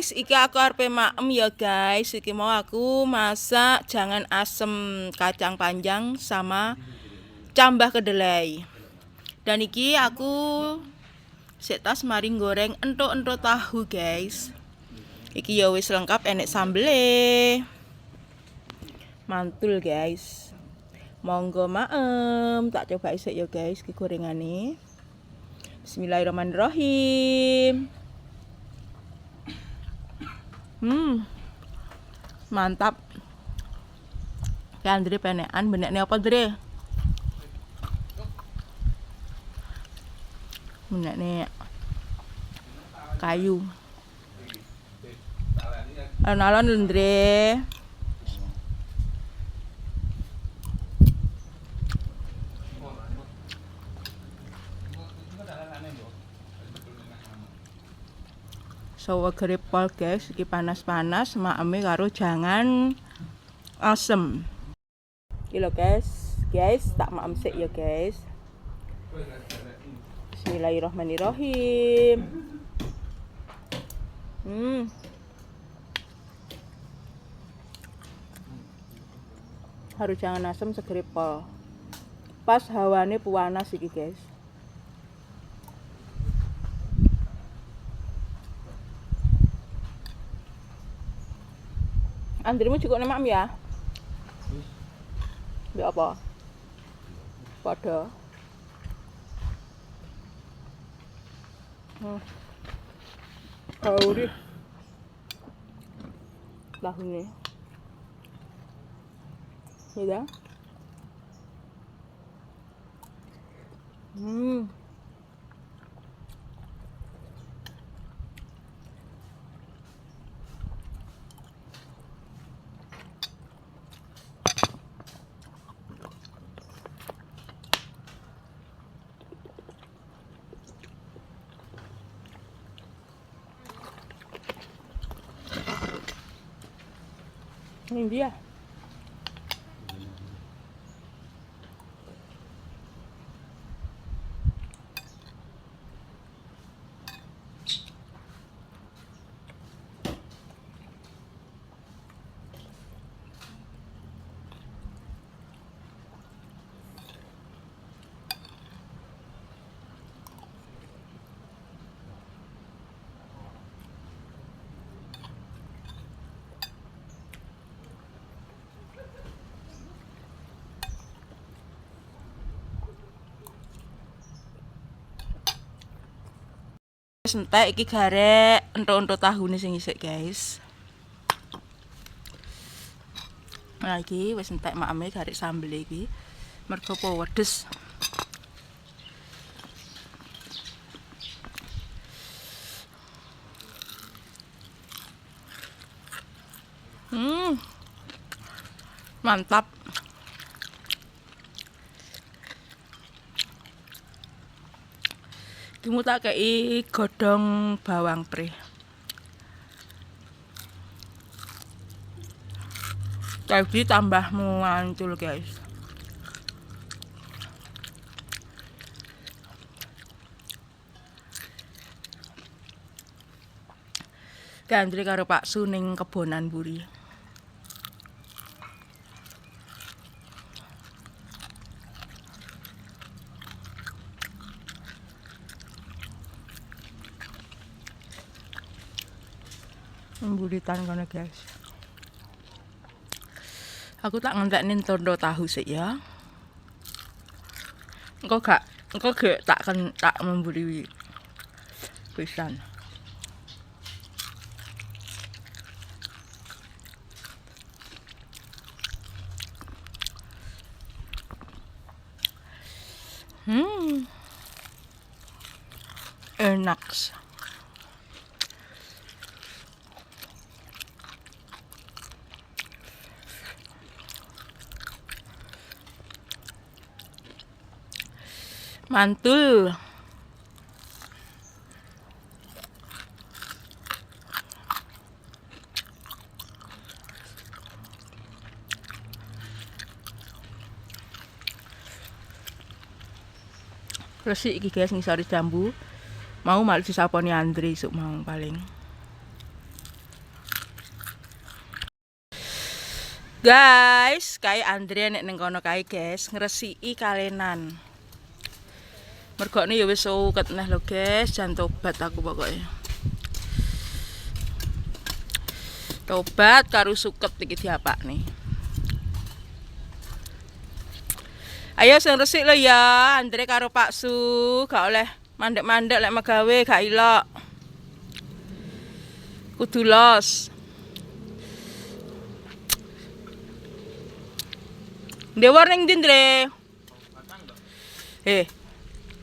guys, iki aku arepe maem ya guys. Iki mau aku masak jangan asem kacang panjang sama cambah kedelai. Dan iki aku setas maring goreng entuk-entuk tahu guys. Iki ya wis lengkap, enek sambele. Mantul guys. Monggo maem, tak coba isik ya guys iki gorengane. Bismillahirrahmanirrahim. Mantap. Ya Andre penekan benekne apa Andre? Benekne kayu. Alon-alon Andre. Sawo grepol guys, iki panas-panas maeme karo jangan asem. Iki lho guys, tak maem sik ya guys. Bismillahirrahmanirrahim. Harus jangan asem segrepol. Pas hawane panas iki guys. Andrimu cukup nemak ya? Mbak apa? Pada. Kauri. Tahunnya. Ya. Ini dia. Entek iki garek entuk-entuk tahune sing isik guys. Nah iki wis entek makame garek sambel iki. Mergo po wedes. Mantap. Kimu tak kei godhong bawang pre. Jadi tambah muncul guys. Gandri karo Pak Su ning kebonan buri. Buritan kono guys. Aku tak ngenteknin tondo tahu sih ya. Engko gak tak memburi pisan. Enak. Mantul. Resik iki guys ngisori jambu. Mau malah disaponi Andri isuk mau paling. Guys, kae Andre nek ning kono kae guys, ngresiki kalenan. Mergone ya wis suket neh lho guys, jan tobat aku pokoknya. Tobat karo suket iki diapakne. Ayo sing resik lho ya, Andre karo Pak Su, gak oleh mandek-mandek lek megawe gak ilok. Kudu los. Dewar ning ndi, Ndre?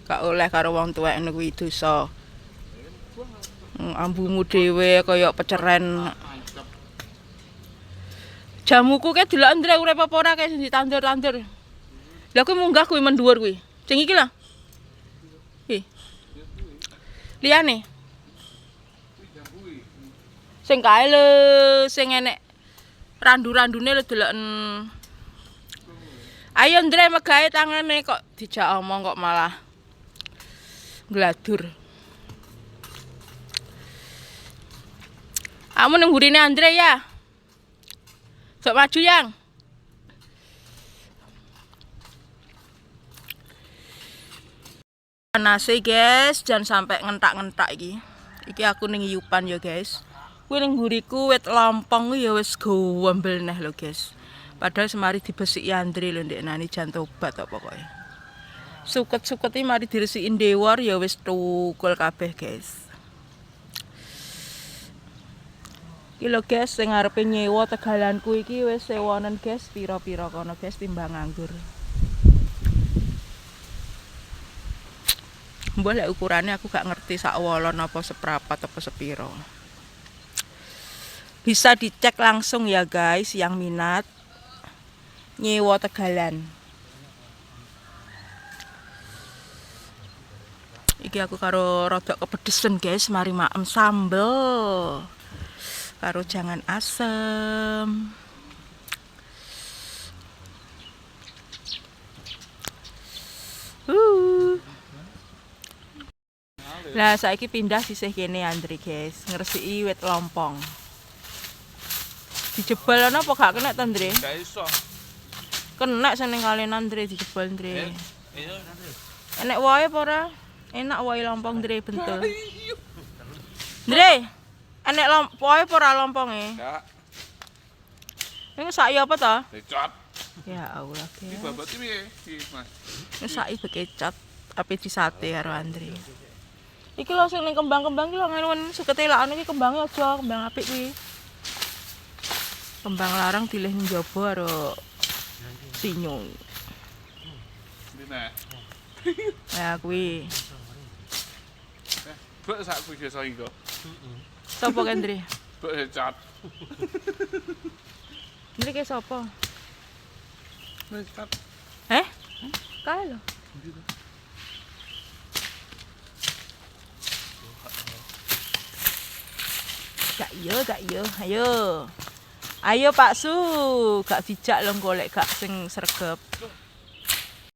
Gak oleh karo wong tuwek ngono kuwi dosa. Ambumu dhewe kaya peceren. Jamuku ke delok Ndre urip apa ora kae sing ditandur-tandur. Lah kuwi munggah kuwi mendhuwur kuwi. Sing iki lho. Liyane. Sing kae lho, sing enek randu-randune lho deloken. Ayo Ndre megahe tangane kok dijak omong kok malah gladur. Kamu nang burine Andre ya. Sok maju yang. Panase guys, jangan sampai ngentak-ngentak iki. Iki aku ning Yupan ya guys. Kuwi ning mburiku wit lompong ya wis gombel neh lho guys. Padahal semari dibesiki Andre lho ndek nani jan tobat kok pokoke. Suket-suket iki mari diresiki Dewar ya wis tukul kabeh guys. Iki lho guys sing ngarepe nyewa tegalanku iki wis sewonen guys, pira-pira kono guys timbang nganggur. Mbah lek ukurane aku gak ngerti sak wolon apa seprapat apa sepiro. Bisa dicek langsung ya guys yang minat nyewa tegalan. Iki aku karo rodok kepedesen guys, mari maem sambel. Karo jangan asem. Lah saiki pindah sisih kene Andre guys, ngresiki wit lompong. Dijebal ana apa gak kena to, Andre? Gak iso. Kena seneng kalian Andre dijebal, Andre. Iya, Enek wae apa ora? Enak wae lompong, Andre bentul. Andre, enek wae apa ora lomponge? Enggak. Ini sak apa to? Dicot. Ya Allah, Iki guys. babat piye, Mas? Ini sak bekecot tapi di sate karo Andre. Iki lho sing ning kembang-kembang iki lho ngene sukete lakane iki kembange aja, kembang apik kuwi. Kembang larang dilih njaba karo sinyo. Dene. Ya kuwi. Bek sak kuwi iso iki kok. Sopo ki Andre? Bek dicot. Andre ki sopo? Dicot. Kae lho. Gak yo, ayo. Ayo Pak Su, gak dijak lho golek gak sing sregep.